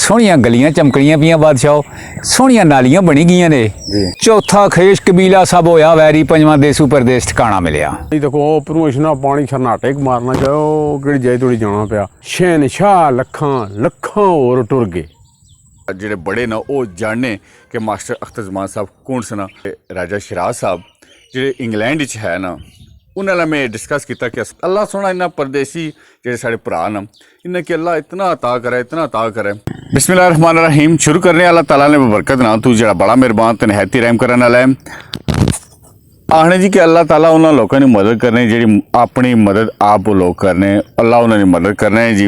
सोहणियां गलियां चमकणियां पियां बादशाह, सोहणियां नालियां बनी गईयां ने। चौथा खेश कबीला सब होया वैरी, पंजवां देसू परदेस ठिकाना मिलिया। देखो उपरों इतना पानी छरनाटे मारना चाहो कि जाए थोड़ी जाना पिया। शहनशाह लखां लखां और टुर गए। ਜਿਹੜੇ ਬੜੇ ਨਾ ਉਹ ਜਾਣਨੇ ਕਿ ਮਾਸਟਰ ਅਖਤਰ ਜ਼ਮਾਨ ਸਾਹਿਬ ਕੌਣ ਸਨ। ਰਾਜਾ ਸ਼ਿਰਾਜ਼ ਸਾਹਿਬ ਜਿਹੜੇ ਇੰਗਲੈਂਡ ਵਿੱਚ ਹੈ ਨਾ, ਉਹਨਾਂ ਨਾਲ ਮੈਂ डिस्कस किया कि अल्लाह सोना इन्ना परदेसी ਜਿਹੜੇ ਸਾਡੇ ਭਰਾ ਨਾ, इन्हें कि अल्लाह इतना अता करे इतना अता करे। बिस्मिल्लाह रहमान रहीम। शुरू करने अल्लाह ताला ने बरकत ना, तू जड़ा बड़ा मेहरबान ते नहायती रहम करने वाला है। आखने जी कि अल्लाह ताला उन्होंने लोगों की मदद करनी जी, अपनी मदद आप लोग करने, अल्लाह उन्होंने मदद करना है जी।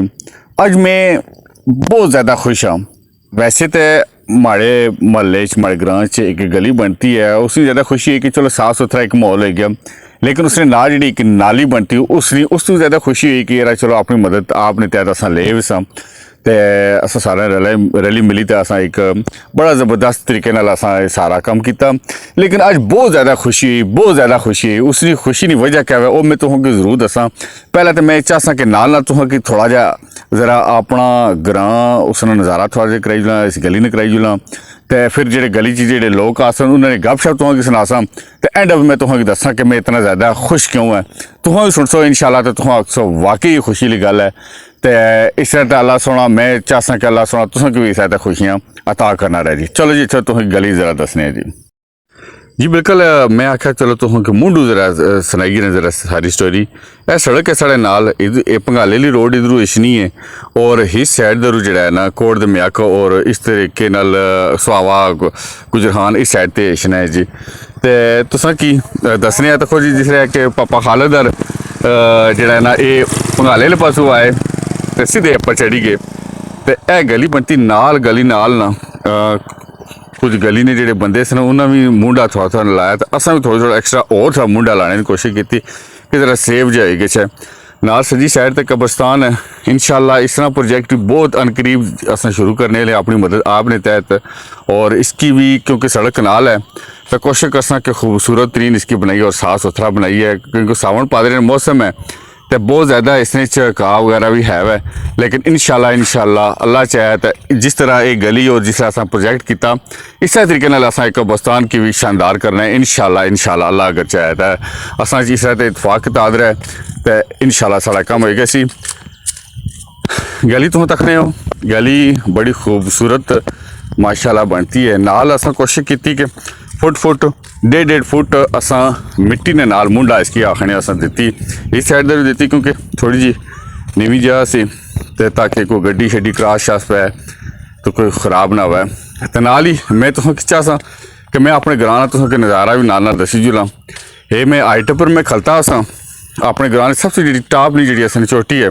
अज मैं बहुत ज़्यादा खुश हाँ। वैसे तो माड़े महल्ले माड़े ग्रां च एक गली बनती है, उसकी ज़्यादा खुशी है कि चलो साफ सुथरा एक माहौल हो गया, लेकिन उसने नाल जी एक नाली बनती उसकी ज़्यादा खुशी हुई कि यार चलो अपनी मदद आपने तहत असा ले भी सां ते असां सारे रली मिली तो असां एक बड़ा ज़बरदस्त तरीके नाल असां सारा काम किया। लेकिन अज बहुत ज़्यादा खुशी हुई, बहुत ज़्यादा खुशी हुई। उसकी खुशी की वजह क्या है वो मैं तुहानू जरूर दसा। पहले तो मैं चाहसा कि नाल तुहानू थोड़ा जा ज़रा अपना ग्रां उसका नज़ारा थोड़ा जहा कराई जुला, इस गली ने कराई जुला, तो फिर जो गली च जो लोग आसन उन्होंने गपशप तुहानू सुनासा, तो एंड अब मैं तुहानू दसा कि मैं इतना ज़्यादा खुश क्यों है। तुहानू सुन सो इंशाल्लाह, तो तुहानू आखसो वाकई खुशी की गल है। तो इस तरह अल्लाह सोना मैं चाहसा कि अल्लाह सोना तुहानू भी इस तरह खुशियाँ अता करना रहे जी। चलो जी, अच्छा तुहानू गली ज़रा दसने जी। जी बिल्कुल, मैं आख्या चलो तुहानू मुंडू जरा सुनाइए ना जरा सारी स्टोरी। यह सड़क है साढ़े नाल, भंगाले वाली रोड इधरों इशनी है और इस साइड दरू जो है ना कोट द म्याक और इस तरीके नाल सुहावा गुजरहान इस साइड ते इशना है जी। तो तुसां की दसने देखो जी, जिस तरह कि पापा खालदार जड़ा ना ये भंगाले वाले पासों आए तो सीधे उपर चढ़ी गए। तो यह गली बनती नाल गली नाल ना कुछ गली ने जोड़े बंदे सन उन्होंने भी मुंडा थोड़ा थोड़ा लाया, तो असा भी थोड़ा थोड़ा एक्सट्रा और थोड़ा मुंडा लाने की कोशिश की कि जरा सेव जाए गए नाल सजी साइड तक कब्रस्तान है। इंशाल्लाह इस तरह प्रोजेक्ट बहुत अनकरीब असा शुरू करने लिए अपनी मदद आपने तहत, और इसकी भी क्योंकि सड़क नाल है तो कोशिश करसा कि खूबसूरत तरीन इसकी बनाई और साफ़ सुथरा बनाई है, क्योंकि सावन पादरे मौसम है तो बहुत ज़्यादा इसमें घाह वगैरह भी है वै। लेकिन इंशाल्लाह अल्लाह चाहे तो जिस तरह एक गली और जिस तरह असा प्रोजेक्ट किया इस तरीके नाल असा एक कब्रस्तान की भी शानदार करना है इंशाल्लाह अल्लाह अगर चाहे तो असा इस तरह इतफाक किता है तो इंशाल्लाह सारा काम होएगा। सी गली तुम तकने हो, गली बड़ी खूबसूरत माशाल्लाह बनती है। नाल असा कोशिश की कि फुट 1.5 फुट असा मिट्टी ने नाल मुंडा इसकी आखने असा दी, इस साइड भी दी क्योंकि थोड़ी जी नीवी जगह सी, तो ताकि कोई गड्डी शड्डी क्रॉस शास पे तो कोई ख़राब ना हुआ। तो नाल ही मैं तुम खिंचा सा कि मैं अपने ग्रां तुम नज़ारा भी नाल दसी जुला। ये मैं हाइट पर मैं खलता सा अपने ग्रां सबसे जी टॉप नी जी असन चोटी है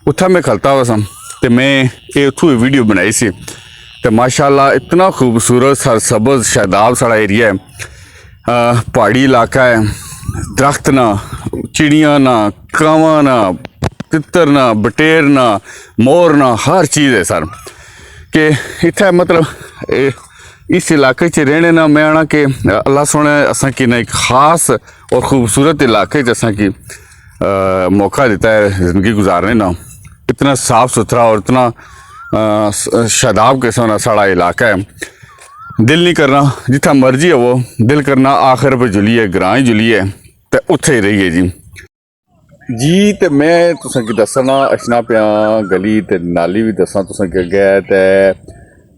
उत्था मैं खलता हुआ सा, तो मैं ये उतों वीडियो बनाई सी। तो माशाल्लाह इतना खूबसूरत सरसब्ज़ शादाब सारा एरिया है, पहाड़ी इलाका है, दरख्त ना, चिड़ियाँ ना, कावां ना, तितर ना, बटेर ना, मोर ना, हर चीज़ है सर। कि इतना मतलब इस इलाके च रहने ना मैं आना कि अल्लाह सोने असा कि एक ख़ास और ख़ूबसूरत इलाके असा की मौका देता है ज़िंदगी गुजारने ना। इतना साफ़ सुथरा और इतना शादाब किस्म का साड़ा इलाका है, दिल नहीं करना जितना मर्जी है वो दिल करना आखिर पर जुलिए ग्रां ही जुलिए तो उत्थे ही रहिए जी। तो मैं तुसें की दसना अचना पिया गली ते नाली भी दसा तुसें कि अग्गै ते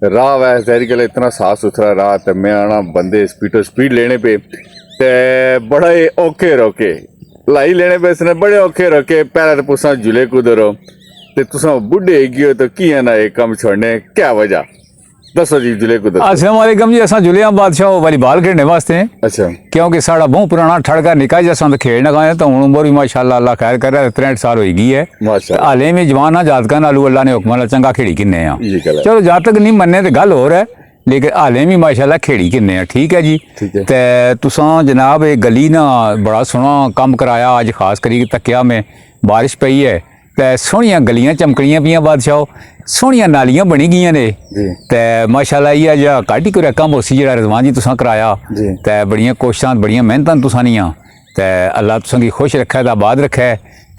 राह वै जहरी गल इतना साफ सुथरा राह, तो मैं आना बंदे स्पीड लेने पे ते बड़े औखे रोके लाई लेने पे इसने बड़े औखे रोके। पहले तो पुछा जुले कुदरो ते तुसा बुढ़े गए तो की है ना एक कम छोड़ने क्या वजह दसो जी जुले को दसो। अस्सलाम वालेकुम जी, असा जुलिया बादशाह वॉलीबॉल खेलने वास्ते हैं। अच्छा, क्योंकि साड़ा बहुत पुराना ठड़का निकाय जैसा तो खेलना गए तो हूँ उम्र भी माशाल्लाह अल्लाह खैर कर रहा है 63 साल हो गई है। हाले में जवान हाँ जातका नालू अल्लाह ने हुक्म चंगा खेड़ी किन्ने आ, चलो जातक नहीं मन्ने तो गल हो रहा है, लेकिन हाले भी माशाल्लाह खेड़ी किन्ने आ। ठीक है जी। तो तुसां जनाब ये गली ना बड़ा सोहना कम कराया अज खास करी तकिया में बारिश पई है तो सोहनियां गलियां चमकणियां पियां बादशाह, सोहनियां नालियां बनी गई ने। तो माशाल्लाह ये अज घट ही कोई कम उसी जो रिजवान जी तुसां कराया तो बड़ियां कोशिशां बड़ियां मेहनतां तुसां नियां, तो अल्लाह तुसां की खुश रखे आबाद रखे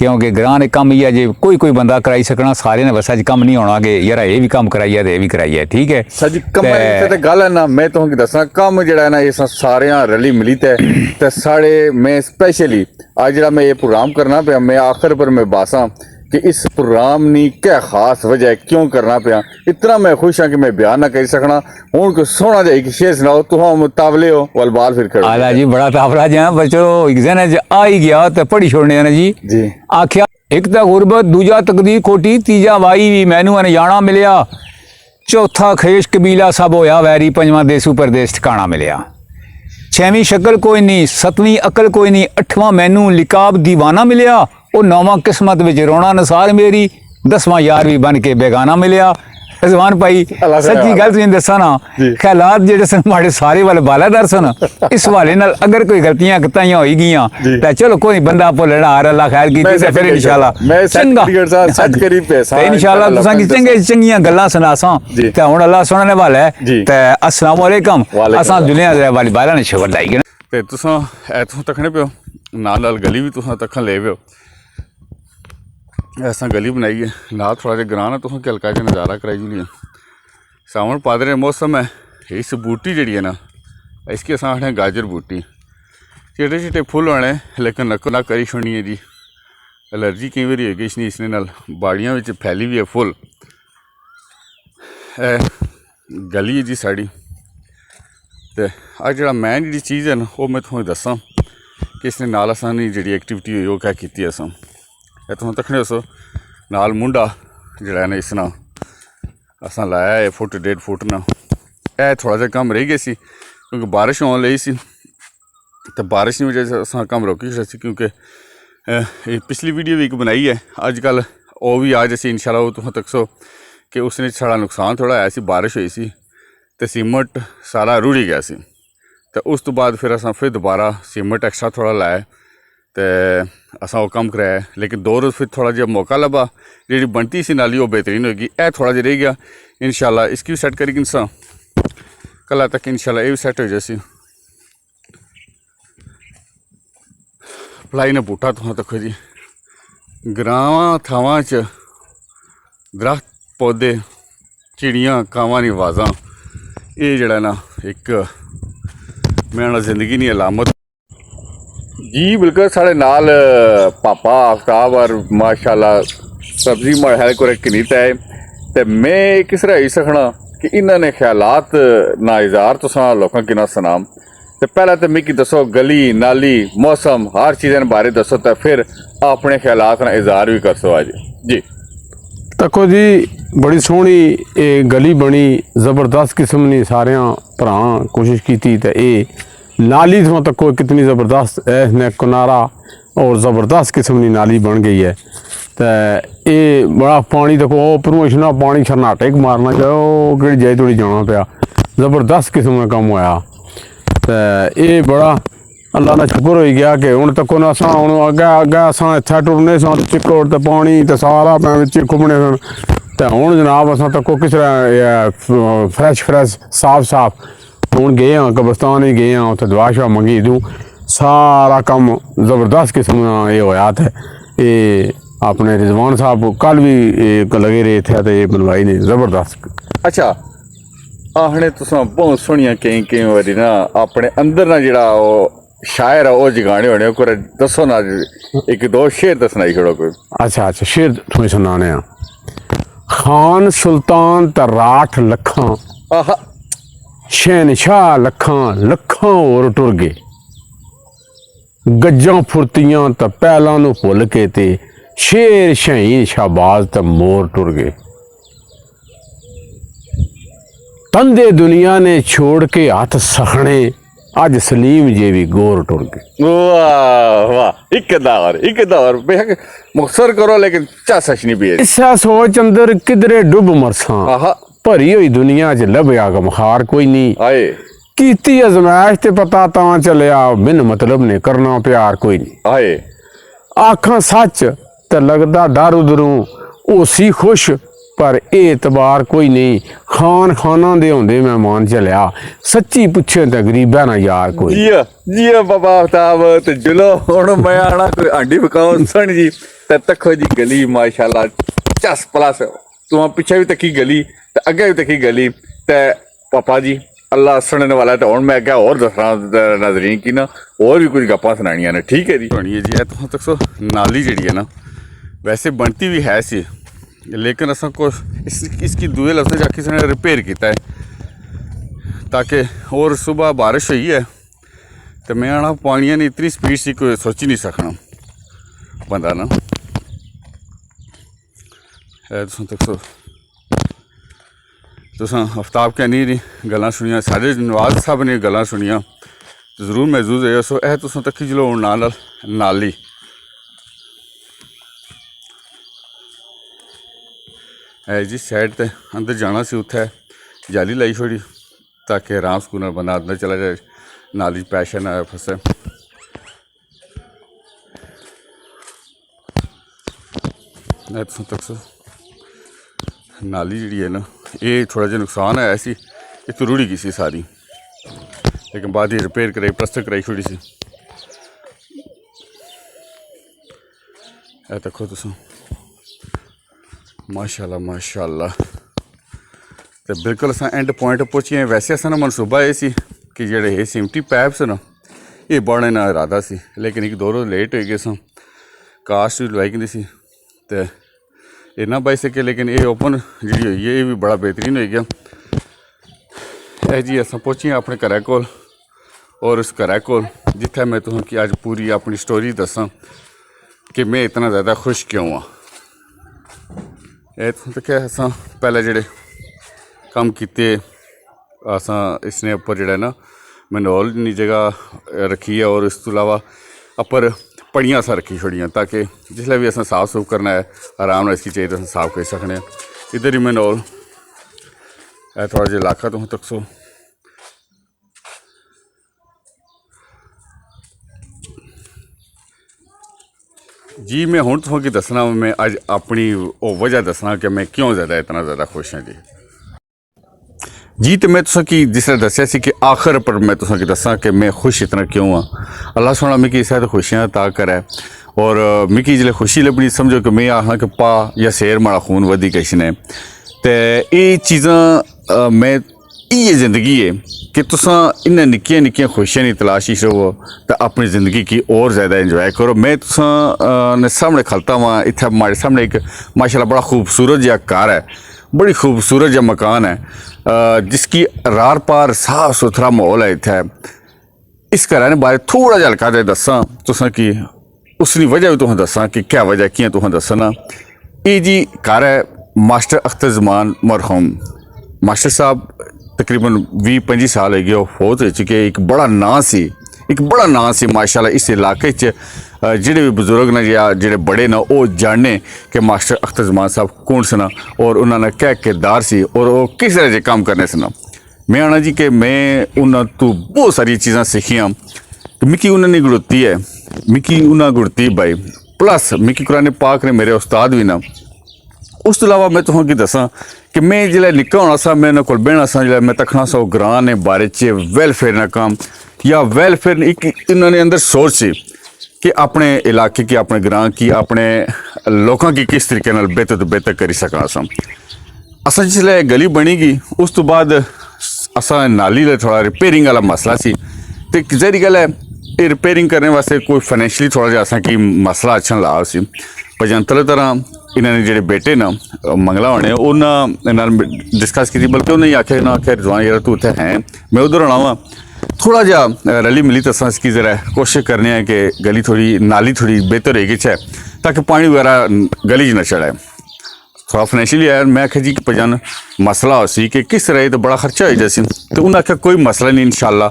क्योंकि ग्रां ने कम ही है जे कोई बंदा कराई सकना, सारे ने बस अज कम नहीं होना कि यार ये भी कम कराइए ते ये भी कराइए, ठीक है। सर जी कम ते गल है ना, मैं तुहानू दस्सां कम जेड़ा है ना ये सारे रली मिली ते साढ़े मैं स्पेशली आज जेड़ा मैं ये प्रोग्राम करना पिया, मैं आखिर पर मैं बासा कि इस प्रोग्राम नी क्या खास वजह है, क्यों करना पिया, इतना मैं खुश हाँ कि मैं बयान ना कर सकना। हुण को सोहना जिहा एक शेर सुनाओ, तुहां तावले हो वल बाल फिर खड़ो। आला जी बड़ा तावला जी बच्चो, एक जन आ ही गया तो पढ़ी छोड़ने ने जी आख्या एक तो गुरबत, दूजा तकदीर खोटी, तीजा वाई भी मैनू अनजाना मिलिया, चौथा खेश कबीला सब होया वैरी, पंजवां देसू परदेस ठिकाना मिलिया, छेवीं शक्ल कोई नहीं, सतवीं अकल कोई नहीं, अठवां मैनू लिकाब दीवाना मिलिया, और नौवां किस्मत विच रोना नसार मेरी, 10वां यार भी बन के बेगाना मिलिया। रिजवान भाई सच्ची गल तुसीं दस्सां ना, ख्यालात जेहड़े सन माड़े सारे वाले बालादार सन, इस हवाले नाल अगर कोई गलतियां कताइयां होई गियां ते चलो कोई बंदा भुल्लना हार, अल्लाह खैर कीती ते फिर इंशाअल्लाह मैं चंगा सच करी पैसा इंशाअल्लाह तुसां की चंगियां गल्लां सुनासां ते हुण अल्लाह सुनने वाला है ते अस्सलाम वालेकुम। असां दुनिया दे वाली बाला ने शबर लाई ते तुसां इत्थों तकने पियो, नाल नाल गली भी तुसां तकन ले पियो, ऐसा गली बनाई है ना, थोड़ा जिहा ग्रां ना तुसें हल्का जिहा नज़ारा कराई जुलिए। सावन पादरे मौसम है, इस बूटी जी है ना इसकी अस आखने गाजर बूटी, चिट्टे चिट्टे फुल होने लेकिन नक्को नक करी छोड़नी है जी, एलर्जी कई बार हो गई इसने नाल, बाड़ियां विच फैली भी है फुल। गली है जी साड़ी, तो अज जो मैं जी चीज़ है ना वो मैं तुसें दसां कि इसने नाल असां जी एक्टिविटी हुई वो क्या की असां तुम तकने उस नाल मुंडा जड़ा ना इस ना असां लाया है 1 1.5 फुट ना, यह थोड़ा जा कम रह गया सी क्योंकि बारिश आने लगी सी, तो बारिश की वजह से असां कम रोकी खड़ा सी, क्योंकि पिछली वीडियो भी एक बनाई है अजकल वो भी आज असी इंशाल्लाह तुम तकसो कि उसने साड़ा नुकसान थोड़ा आया सी, बारिश हुई सी तो सीमट सारा रुड़ी गया सी, तो उस तो बाद फिर असां फिर दोबारा सीमट एक्स्ट्रा थोड़ा लाया तो असा वो कम कराया, लेकिन 2 रोज़ फिर थोड़ा जहा मौका लभा, जी बनती सी नाली वो बेहतरीन होगी, यह थोड़ा जहा रह गया, इंशाल्लाह इसकी भी सैट करी इंसान कल तक इंशाल्लाह ये भी सैट हो जासी। भलाई ने बूटा तुम देखो जी, ग्रावां थावां च दरख्त पौधे चिड़ियां कावां दी आवाज़ां, ये जड़ा ना एक मैं जिंदगी दी अलामत जी। बिल्कुल साढ़े नाल पापा आफ्ताब और माशाल्लाह सब्जी महल को कनीता है, तो मैं किस तरह ही सकना कि इन्होंने ख्यालात ना इज़हार तुसां लोकां किना सनाम, तो पहले तो मिगी दसो गली नाली मौसम हर चीज़ें बारे दसो, तो फिर अपने ख्यालात ना इज़हार भी कर सो आज जी। तको जी बड़ी सोहनी ये गली बनी, ज़बरदस्त किस्म की सारे भरा कोशिश की, तो ये नाली तो तको कितनी ज़बरदस्त इसने किनारा और ज़बरदस्त किस्म की नाली बन गई है, तो ये बड़ा पानी देखो उपरों इतना पानी छरनाटे मारना चाहिए, कि जाए थोड़ी जाना पाया, ज़बरदस्त किस्म का कम होया, तो ये बड़ा अल्लाह का शुक्र हो गया कि हूँ तको ना असा हूँ अगे अगे असा इत्थे टुरने सन चिक्कड़ तो पानी तो सारा बिच घूमने सन, तो हूँ जनाब असा तको किस तरह फ्रैश साफ साफ हूँ गए हाँ कब्रस्तान ही गए हाँ, उत्थे दुआ शा मंगी दूँ, सारा कम ज़बरदस्त किस्म का ये होया थे। ये अपने रिजवान साहब कल भी लगे रहे थे, तो ये बनवाई ने ज़बरदस्त। अच्छा आखने तुसां बहुत सोहनियां कई बारी ना अपने अंदर ना जेड़ा वो शायर है वो जगाने होने को दसो ना, 1-2 शेर तो सुनाई छोड़ो कोई। अच्छा शेर तुम्हें सुनाने, खान सुल्तान तराठ लखां, शहनशाह लखां और टुर गए, गज्जां फुरतियां तो पहलां नूं भुल के ते शेर शहीन शाहबाज तो मोर टुर गए, तंदे दुनिया ने छोड़ के हाथ सखने, अज सलीम जे भी गोर टुर गए। वाह वाह एक दौर बेहक मुख्तसर करो लेकिन चासच नहीं भी इसा सोच अंदर किधरे डुब मरसा, भरी हुई दुनिया च लभया गमखार कोई नहीं, आए कीती अजमाइश ते पता तां चलिया, बिन मतलब ने करना प्यार कोई नहीं, आए आखां सच ते लगदा डर उधरों ओसी खुश, पर एतबार कोई नहीं, खाना दे होंदे मेहमान चलिया, सच्ची पुछे तो गरीबा ना यार कोई। जिया बाबा आफ्ताब ते जुलो हुण मैं आना कोई आंडी पकाओ सन जी, ते तको जी गली माशाल्लाह चस प्लस तुम पिछे भी तकी गली ते अगे भी तकी गली ते पापा जी अल्लाह सुनने वाला तो हुण मैं अगे और दसना नाज़रीन की ना और भी कुछ गप्पां सुनानियां ने ठीक है जी बनी है जी ए तुहां तक सो नाली जिहड़ी है ना वैसे बनती भी है सी लेकिन असां को इसकी दूए लफ्ज़ च किसी ने रिपेयर किया है ताकि और सुबह बारिश हुई है तो मैं आना पानिया ने इतनी स्पीड से कोई सोच ही नहीं सकना बंदा ना तुम तक सो तुसां आफ्ताब कैनी दी गल्लां सुनियां साढ़े नवाज साहब ने गल्लां सुनियां तो जरूर महसूस होया सो ए तुसां तक्की चलो हुण नाल नाली है जी साइड ते अंदर जाना सी उत्थे जाली लाई छोड़ी ताकि आराम सुकून बंदा अंदर चला जाए नाली पैशा ना फसे तुम तक सो नाली जी है ना ये थोड़ा जिहा नुकसान है सी ये तो रुड़ी गई सी सारी लेकिन बाद ही रिपेयर कराई प्लस्तर कराई छोड़ी सी ए देखो तुम माशाल्लाह माशाल्लाह तो बिल्कुल अस एंड पॉइंट पहुंची वैसे असा मनसूबा ये सी कि जेडे ये सिमटी पैप्स ना ये बढ़ने ना इरादा सी लेकिन एक दो रोज लेट हो गए स कास्ट भी लवाई गई सी तो ये ना बच सके लेकिन ये ओपन जी हुई है ये भी बड़ा बेहतरीन हो गया है जी अस पहुंची अपने घरै कोल और उस घरै कोल जिथे मैं तुसें कि अज पूरी अपनी स्टोरी दसां कि मैं इतना ज़्यादा खुश क्यों हाँ तुम तक अस पहले जेडे कम किए अस इसने उपर जोड़ा ना मनोल नी जगह रखी है और इस तो अलावा अपर पड़ियाँ अस रखी छोड़ियाँ ताकि जिसलै भी अस साफ सूफ करना है आराम नाल इसकी चाहिए तो साफ कर सकने इधर ही मनोल है थोड़ा जिहा इलाका तुम तक सो जी मैं हुण तुहां की दसना मैं अज अपनी वो वजह दसना कि मैं क्यों ज़्यादा इतना ज़्यादा खुश हाँ जी तो मैं तुसां की जिस तरह दस्या सी कि आखिर पर मैं तुसां की दसां कि मैं खुश इतना क्यों हाँ अल्लाह सोना मिगी इस खुशियां अता करे और मिगी जिसलै खुशी लभनी समझो कि मैं आखां कि पा या शेर माड़ा खून वधी किश ने ते ये चीज़ां मैं इ'यै जिंदगी है कि तुसां इन्ना निक्कियां निक्कियां खुशियां दी तलाश च रवो तो अपनी ज़िंदगी की और ज़्यादा इंजॉय करो मैं तुसां ने सामने खलता वहाँ इत्थे हमारे सामने एक माशाल्लाह बड़ा खूबसूरत जिहा घर है बड़ी खूबसूरत जिहा मकान है जिसकी रार पार साफ सुथरा माहौल है इत्थे इस घर ने बारे थोड़ा जिहा हल्का जिहा दस्सां तुसां की उसकी वजह भी तुसें दस्सां कि क्या वजह कि'यां तुसें दस्सना ये जी घर है मास्टर अख्तर जमान मरहूम मास्टर साहब तकरीबन 20-25 साल हो गए फौत हो चुके एक बड़ा नां सी माशाल्लाह इस इलाके च जेडे भी बुजुर्ग ने या जेडे बड़े ने वो जाने कि मास्टर अख्तर जमान साहब कौन सन और उन्होंने क्या किरदार सी और वो किस तरह के काम करने सन मैं आना जी कि मैं उन्होंने तो बहुत सारी चीज़ां सीखियां तो मिकी उन्होंने गुड़ती है मिकी उन्हें गुड़ती भाई प्लस मिकी कुरान पाक ने मेरे उस्ताद भी ना उस तो अलावा मैं तुहां की दसां कि मैं जिसलै निक्का होना सा मैं उन्होंने कोल बहना सा जिसलै मैं तकना सा ग्रां ने बारे च वेलफेयर ना काम या वेलफेयर एक इन्होंने अंदर सोच सी कि अपने इलाके की अपने ग्रां की अपने लोगों की किस तरीके नाल बेहतर तो बेहतर करी सकां असां जिसलै गली बनी गई उस तो बाद असां नाली दा थोड़ा रिपेयरिंग वाला मसला सी ते ज़ाहिर गल है ये रिपेयरिंग करने वास्ते कोई फाइनैशियली थोड़ा जिहा असां की मसला अच्छा ला सी पर जंतल तरह इन्होंने जेडे बेटे ना मंगला होने उन्होंने डिस्कस की बल्कि उन्हें आख्या ना आख्या रिजवान यार तू उत्थे हैं मैं उधर होना वा थोड़ा जिहा रली मिली तो असां इसकी ज़रा कोशिश करने हैं कि गली थोड़ी नाली थोड़ी बेहतर होगी है ताकि पानी वगैरह गली च ना चढ़े थोड़ा फाइनैशियली आया मैं आख्या जी कि भजन मसला हो सी कि किस तरह तो बड़ा खर्चा हो जाए तो उन्हें आख्या कोई मसला नहीं इंशाल्लाह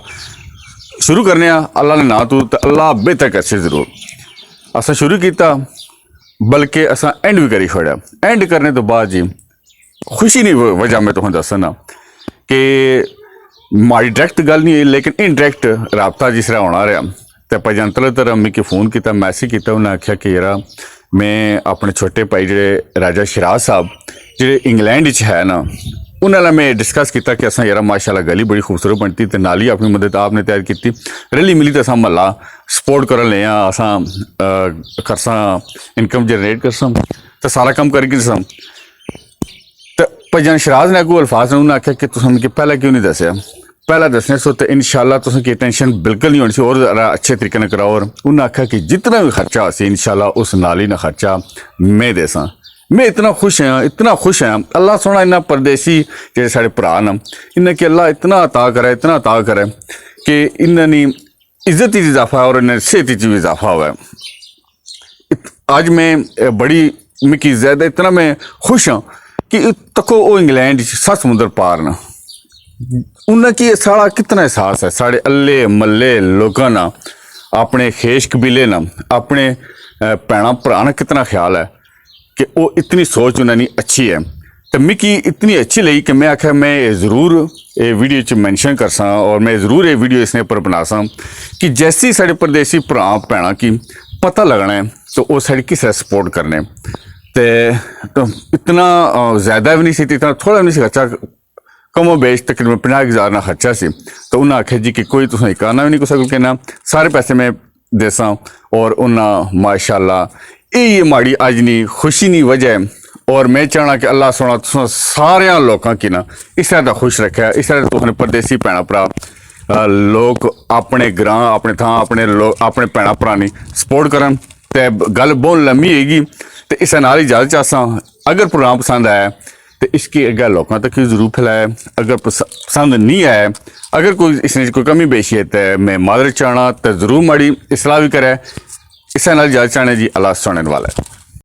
शुरू करने अल्लाह ने ना तू तो अल्लाह बेहतर करसे जरूर असां शुरू किया बल्कि असां एंड भी करी छोड़ा एंड करने तो बाद जी खुशी नहीं वजह मैं तुसें दस्सना कि माड़ी डायरैक्ट गल नहीं लेकिन इनडायरैक्ट राबता जिस तरह होना रहा तो भजंतल तरह मिगी फोन किया मैसेज किया उन्हें आख्या कि यार मैं अपने छोटे भाई जेडे राजा शिराज साहब जेडे इंग्लैंड है ना उन्होंने मैं डिस्कस किया कि असा यार माशाल्लाह गली बड़ी खूबसूरत बनती तो नाली अपनी मदद आपने तैयार की रली मिली तो असा महला सपोर्ट कर ले असा करसा इनकम जनरेट करसा तो सारा काम करके दसा तो भजन शराज ने अगू अल्फाज ने उन्हें आख्या कि तुम मिगी पहले क्यों नहीं दसिया पहला दसने सो तो इंशाल्लाह तुसें की टेंशन बिल्कुल नहीं होनी सी और ज़रा अच्छे तरीके ने कराओ और उन्हें आख्या कि जितना भी खर्चा हो इंशाल्लाह उस नाली ना खर्चा मैं देसा मैं इतना खुश हाँ अल्लाह सोना इन्ना परदेसी जो साढ़े भरा न इन्हें कि अल्लाह इतना अता करे कि इन्हें इज्जत ही इजाफा और इन्हें सेहत भी इजाफा हुआ है अज मैं बड़ी मिकी ज्यादा इतना मैं खुश हाँ कि तको वो इंग्लैंड 7 समुंदर पार न उन्हें कि साढ़ा कितना एहसास है साढ़े अल्ले मल्ले लोगों ना अपने खेश कबीले ना अपने भैन भरा ना कितना ख्याल है कि वो इतनी सोच उन्होंने अच्छी है तो मिकी इतनी अच्छी लगी कि मैं आख्या मैं ज़रूर ये वीडियो च मैंशन कर सा और मैं ज़रूर ये वीडियो इसने पर बना सा कि जैसी साढ़े परदेसी भरा भैन की पता लगना है तो वो साड़ी किस तरह सपोर्ट करने तो इतना ज़्यादा भी नहीं सी इतना थोड़ा भी नहीं सी खर्चा कमो बेच तकरीबन 50,000 ना खर्चा सी तो उन्हें आख्या जी कि कोई तुम करना भी नहीं कुछ कहना सारे पैसे मैं देसा और उन्हें माशाल्लाह ये माड़ी अज नहीं खुशी नहीं वजह और मैं चाहना कि अल्लाह सोना तुम सारे लोगों की ना इस तरह का खुश रखा इस तरह तुमने परदेसी भैन भरा लोग अपने ग्रां अपने थां अपने लोग अपने भैन भरा सपोर्ट करन ते गल बहुत लम्मी होगी तो इस नाल इजाजत चाहसा अगर प्रोग्राम पसंद आया तो इसकी अगर लोगों तक जरूर फैलाए अगर पसंद नहीं आया अगर कोई इसमें कोई कमी पेशी है तो मैं मादरत चाहना तो जरूर माड़ी इसलाह भी करे इस नाल इजाजत चाहने जी अल्लाह सुनने वाला है।